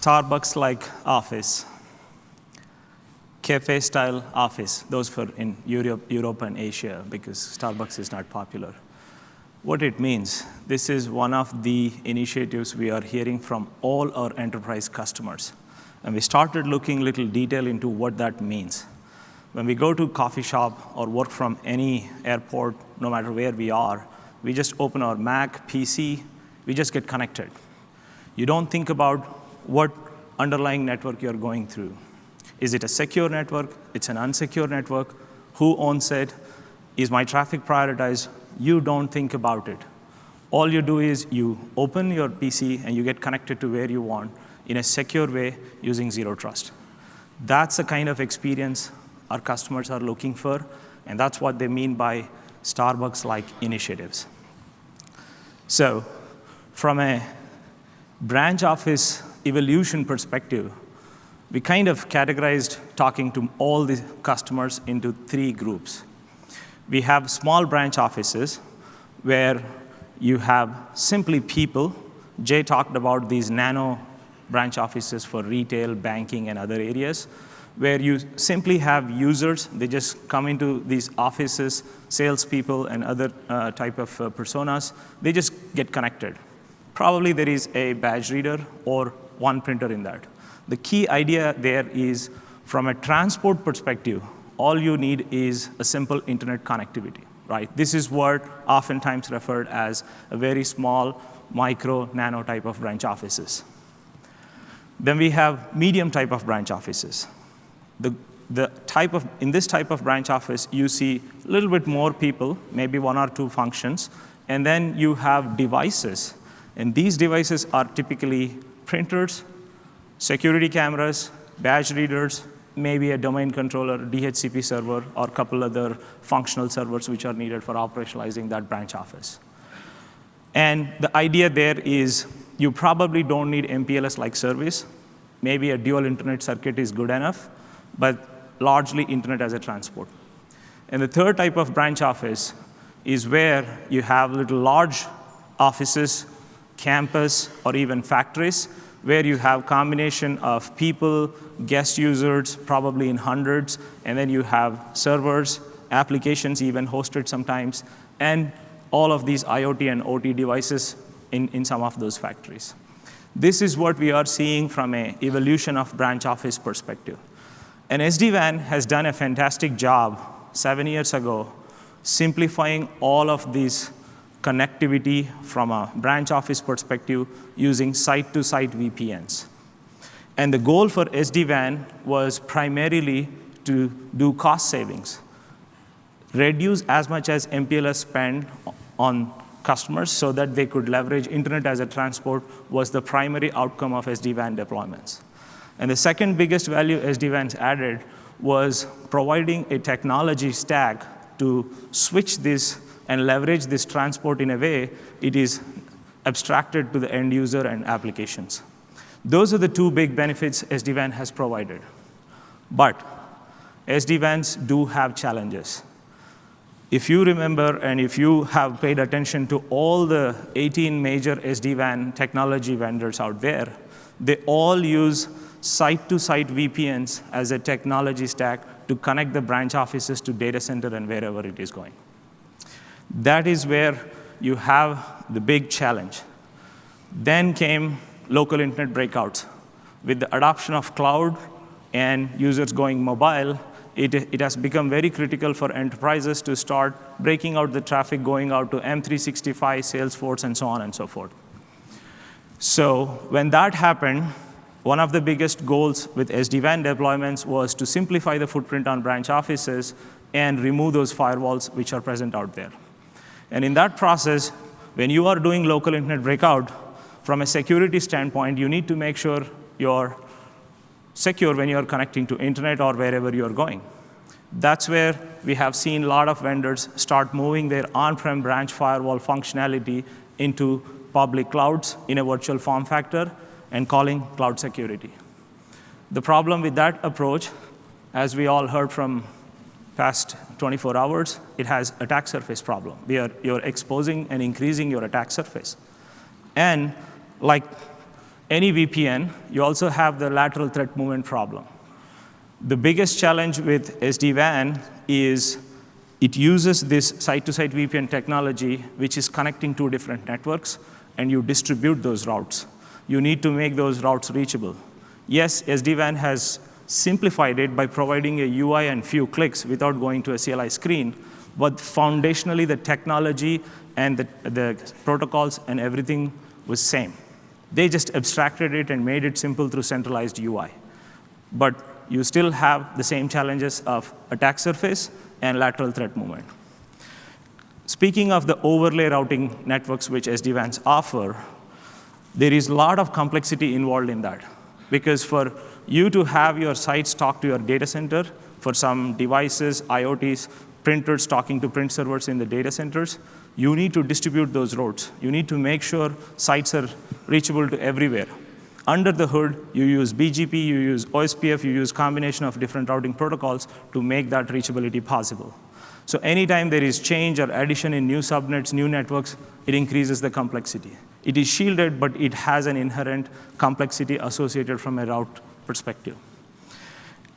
Starbucks-like office, cafe-style office, those for in Europe and Asia, because Starbucks is not popular. What it means, this is one of the initiatives we are hearing from all our enterprise customers. And we started looking a little detail into what that means. When we go to coffee shop or work from any airport, no matter where we are, we just open our Mac, PC, we just get connected. You don't think about what underlying network you're going through. Is it a secure network? It's an unsecure network. Who owns it? Is my traffic prioritized? You don't think about it. All you do is you open your PC and you get connected to where you want in a secure way using zero trust. That's the kind of experience our customers are looking for, and that's what they mean by Starbucks-like initiatives. So from a branch office evolution perspective, we kind of categorized talking to all the customers into 3 groups. We have small branch offices where you have simply people. Jay talked about these nano branch offices for retail, banking, and other areas, where you simply have users. They just come into these offices, salespeople and other type of personas. They just get connected. Probably there is a badge reader or one printer in that. The key idea there is, from a transport perspective, all you need is a simple internet connectivity, right? This is what oftentimes referred as a very small, micro, nano type of branch offices. Then we have medium type of branch offices. In this type of branch office, you see a little bit more people, maybe 1 or 2 functions, and then you have devices. And these devices are typically printers, security cameras, badge readers, maybe a domain controller, DHCP server, or a couple other functional servers which are needed for operationalizing that branch office. And the idea there is you probably don't need MPLS-like service. Maybe a dual internet circuit is good enough, but largely internet as a transport. And the third type of branch office is where you have little large offices, campus, or even factories, where you have combination of people, guest users, probably in hundreds, and then you have servers, applications even hosted sometimes, and all of these IoT and OT devices in some of those factories. This is what we are seeing from an evolution of branch office perspective. And SD-WAN has done a fantastic job 7 years ago simplifying all of these connectivity from a branch office perspective using site-to-site VPNs. And the goal for SD-WAN was primarily to do cost savings, reduce as much as MPLS spend on customers so that they could leverage internet as a transport was the primary outcome of SD-WAN deployments. And the second biggest value SD-WAN's added was providing a technology stack to switch this and leverage this transport in a way it is abstracted to the end user and applications. Those are the 2 big benefits SD-WAN has provided. But SD-WANs do have challenges. If you remember, and if you have paid attention to all the 18 major SD-WAN technology vendors out there, they all use site-to-site VPNs as a technology stack to connect the branch offices to data center and wherever it is going. That is where you have the big challenge. Then came local internet breakouts. With the adoption of cloud and users going mobile, it has become very critical for enterprises to start breaking out the traffic going out to M365, Salesforce, and so on and so forth. So when that happened, one of the biggest goals with SD-WAN deployments was to simplify the footprint on branch offices and remove those firewalls which are present out there. And in that process, when you are doing local internet breakout, from a security standpoint, you need to make sure you're secure when you're connecting to internet or wherever you're going. That's where we have seen a lot of vendors start moving their on-prem branch firewall functionality into public clouds in a virtual form factor and calling cloud security. The problem with that approach, as we all heard from past 24 hours, it has attack surface problem. You're exposing and increasing your attack surface. And like any VPN, you also have the lateral threat movement problem. The biggest challenge with SD-WAN is it uses this site-to-site VPN technology, which is connecting two different networks, and you distribute those routes. You need to make those routes reachable. Yes, SD-WAN has simplified it by providing a UI and few clicks without going to a CLI screen, but foundationally, the technology and the protocols and everything was same. They just abstracted it and made it simple through centralized UI. But you still have the same challenges of attack surface and lateral threat movement. Speaking of the overlay routing networks which SD-WANs offer, there is a lot of complexity involved in that. Because for you to have your sites talk to your data center, for some devices, IoTs, printers talking to print servers in the data centers, you need to distribute those routes. You need to make sure sites are reachable to everywhere. Under the hood, you use BGP, you use OSPF, you use combination of different routing protocols to make that reachability possible. So anytime there is change or addition in new subnets, new networks, it increases the complexity. It is shielded, but it has an inherent complexity associated from a route perspective.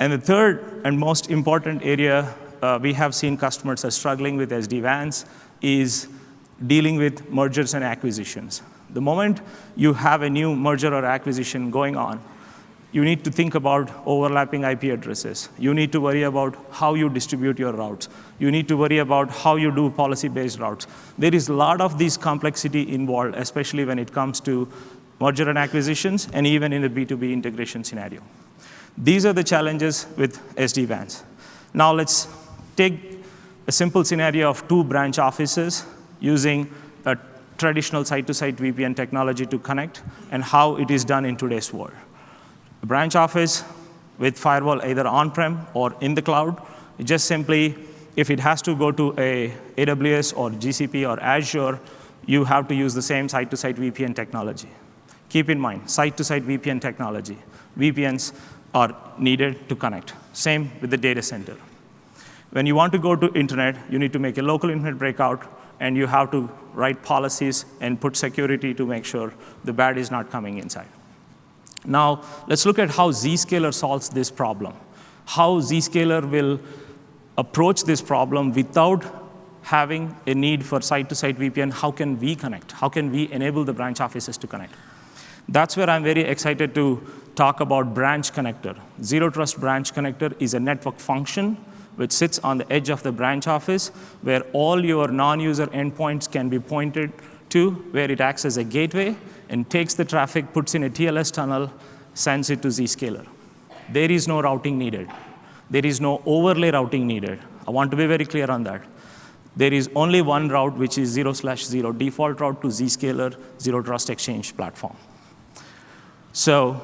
And the third and most important area we have seen customers are struggling with SD-WANs is dealing with mergers and acquisitions. The moment you have a new merger or acquisition going on, you need to think about overlapping IP addresses. You need to worry about how you distribute your routes. You need to worry about how you do policy-based routes. There is a lot of this complexity involved, especially when it comes to merger and acquisitions, and even in the B2B integration scenario. These are the challenges with SD-WANs. Now let's take a simple scenario of two branch offices using a traditional site-to-site VPN technology to connect, and how it is done in today's world. A branch office with firewall either on-prem or in the cloud, just simply, if it has to go to a AWS or GCP or Azure, you have to use the same site-to-site VPN technology. Keep in mind, site-to-site VPN technology. VPNs are needed to connect. Same with the data center. When you want to go to internet, you need to make a local internet breakout, and you have to write policies and put security to make sure the bad is not coming inside. Now, let's look at how Zscaler solves this problem. How Zscaler will approach this problem without having a need for site-to-site VPN. How can we connect? How can we enable the branch offices to connect? That's where I'm very excited to talk about Branch Connector. Zero Trust Branch Connector is a network function which sits on the edge of the branch office, where all your non-user endpoints can be pointed to, where it acts as a gateway and takes the traffic, puts in a TLS tunnel, sends it to Zscaler. There is no routing needed. There is no overlay routing needed. I want to be very clear on that. There is only one route, which is 0/0 default route to Zscaler Zero Trust Exchange platform. So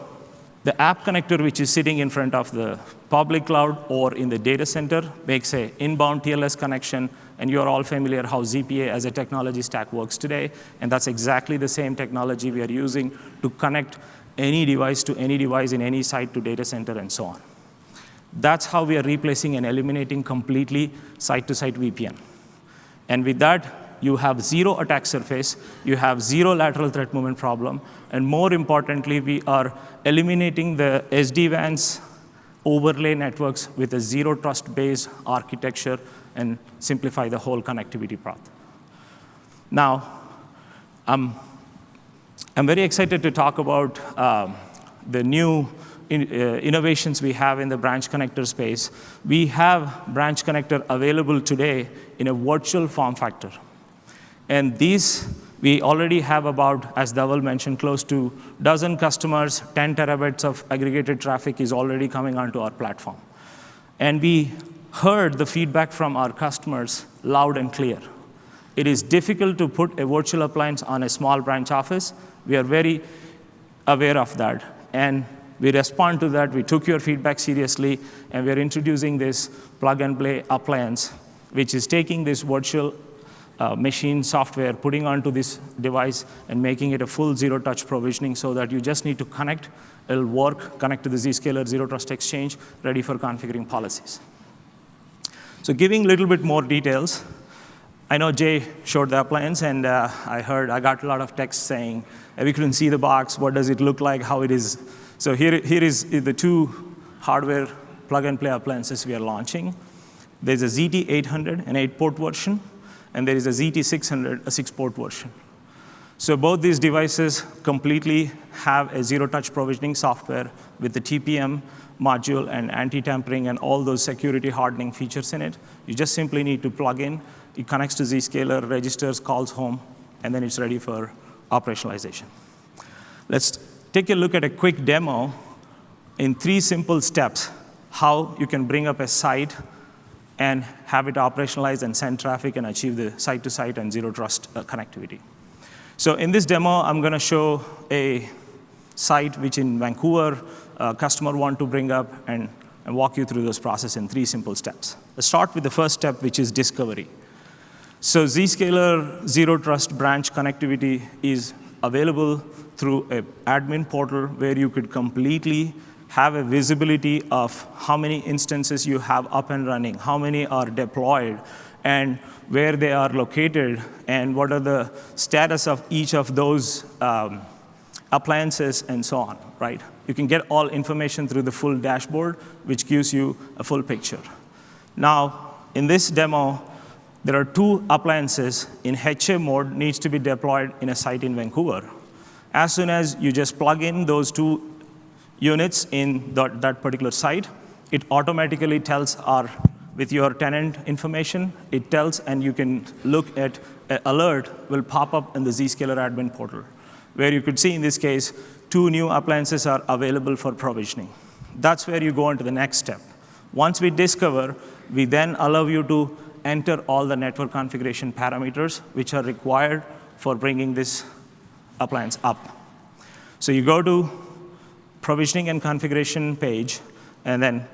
the app connector, which is sitting in front of the public cloud or in the data center, makes an inbound TLS connection, and you're all familiar how ZPA as a technology stack works today, and that's exactly the same technology we are using to connect any device to any device in any site to data center and so on. That's how we are replacing and eliminating completely site-to-site VPN. And with that, you have zero attack surface, you have zero lateral threat movement problem, and more importantly, we are eliminating the SD-WANs overlay networks with a zero trust-based architecture and simplify the whole connectivity path. Now, I'm very excited to talk about the new innovations we have in the branch connector space. We have branch connector available today in a virtual form factor. And these, we already have about, as Dhaval mentioned, close to a dozen customers, 10 terabytes of aggregated traffic is already coming onto our platform. And we heard the feedback from our customers loud and clear. It is difficult to put a virtual appliance on a small branch office. We are very aware of that. And we respond to that. We took your feedback seriously, and we're introducing this plug-and-play appliance, which is taking this virtual machine software, putting onto this device, and making it a full zero-touch provisioning so that you just need to connect. It'll work, connect to the Zscaler Zero Trust Exchange, ready for configuring policies. So giving a little bit more details, I know Jay showed the appliance, and I got a lot of text saying, we couldn't see the box, what does it look like, how it is. So here is the two hardware plug-and-play appliances we are launching. There's a ZT800, an 8-port version, and there is a ZT600, a 6-port version. So both these devices completely have a zero-touch provisioning software with the TPM module and anti-tampering and all those security hardening features in it. You just simply need to plug in. It connects to Zscaler, registers, calls home, and then it's ready for operationalization. Let's take a look at a quick demo in 3 simple steps, how you can bring up a site and have it operationalize and send traffic and achieve the site-to-site and zero-trust connectivity. So in this demo, I'm going to show a site which in Vancouver, a customer want to bring up and walk you through this process in 3 simple steps. Let's start with the first step, which is discovery. So Zscaler Zero Trust branch connectivity is available through an admin portal where you could completely have a visibility of how many instances you have up and running, how many are deployed, and where they are located, and what are the status of each of those appliances, and so on, right? You can get all information through the full dashboard, which gives you a full picture. Now, in this demo, there are 2 appliances in HA mode needs to be deployed in a site in Vancouver. As soon as you just plug in those 2 units in that particular site, it automatically tells with your tenant information, it tells, and you can look at an alert will pop up in the Zscaler admin portal, where you could see in this case, 2 new appliances are available for provisioning. That's where you go on to the next step. Once we discover, we then allow you to enter all the network configuration parameters which are required for bringing this appliance up. So you go to provisioning and configuration page, and then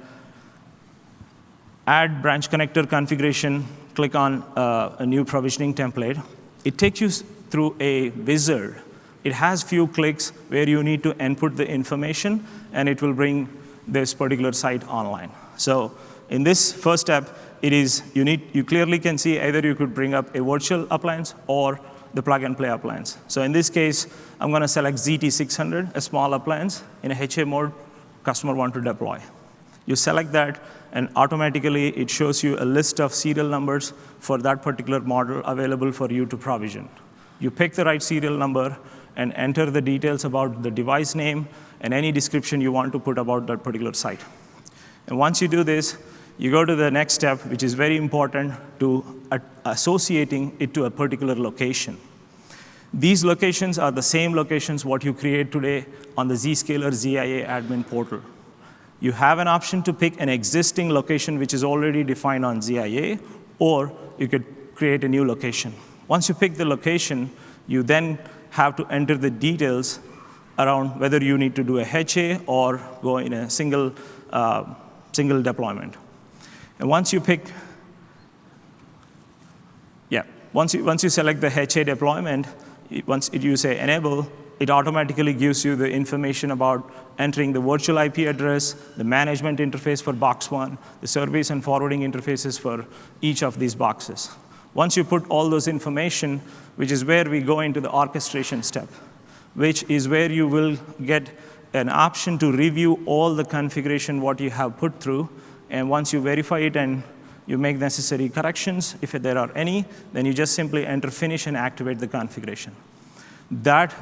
add branch connector configuration, click on a new provisioning template. It takes you through a wizard. It has few clicks where you need to input the information, and it will bring this particular site online. So in this first step, you clearly can see either you could bring up a virtual appliance or the plug-and-play appliance. So in this case, I'm going to select ZT600, a small appliance in a HA mode customer want to deploy. You select that, and automatically it shows you a list of serial numbers for that particular model available for you to provision. You pick the right serial number and enter the details about the device name and any description you want to put about that particular site. And once you do this, you go to the next step, which is very important, to associating it to a particular location. These locations are the same locations what you create today on the Zscaler ZIA admin portal. You have an option to pick an existing location which is already defined on ZIA, or you could create a new location. Once you pick the location, you then have to enter the details around whether you need to do a HA or go in a single deployment. And once you pick, once you select the HA deployment, once you say enable, it automatically gives you the information about entering the virtual IP address, the management interface for box 1, the service and forwarding interfaces for each of these boxes. Once you put all those information, which is where we go into the orchestration step, which is where you will get an option to review all the configuration what you have put through. And once you verify it and you make necessary corrections, if there are any, then you just simply enter finish and activate the configuration. That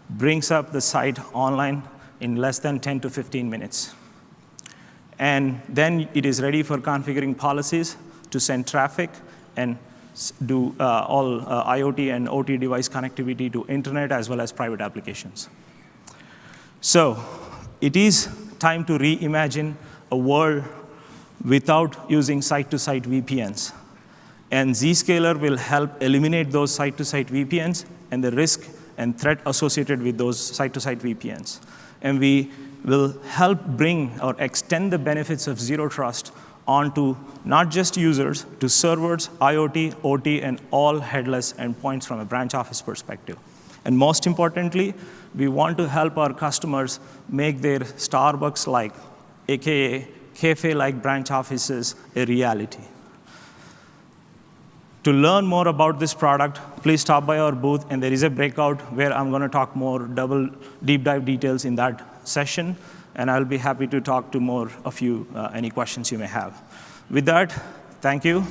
brings up the site online in less than 10 to 15 minutes. And then it is ready for configuring policies to send traffic and do all IoT and OT device connectivity to internet as well as private applications. So it is time to reimagine a world without using site-to-site VPNs. And Zscaler will help eliminate those site-to-site VPNs and the risk and threat associated with those site-to-site VPNs. And we will help bring or extend the benefits of zero trust onto not just users, to servers, IoT, OT, and all headless endpoints from a branch office perspective. And most importantly, we want to help our customers make their Starbucks-like, AKA Café-Like branch offices a reality. To learn more about this product, please stop by our booth, and there is a breakout where I'm going to talk more deep dive details in that session, and I'll be happy to talk to more of you, any questions you may have. With that, thank you.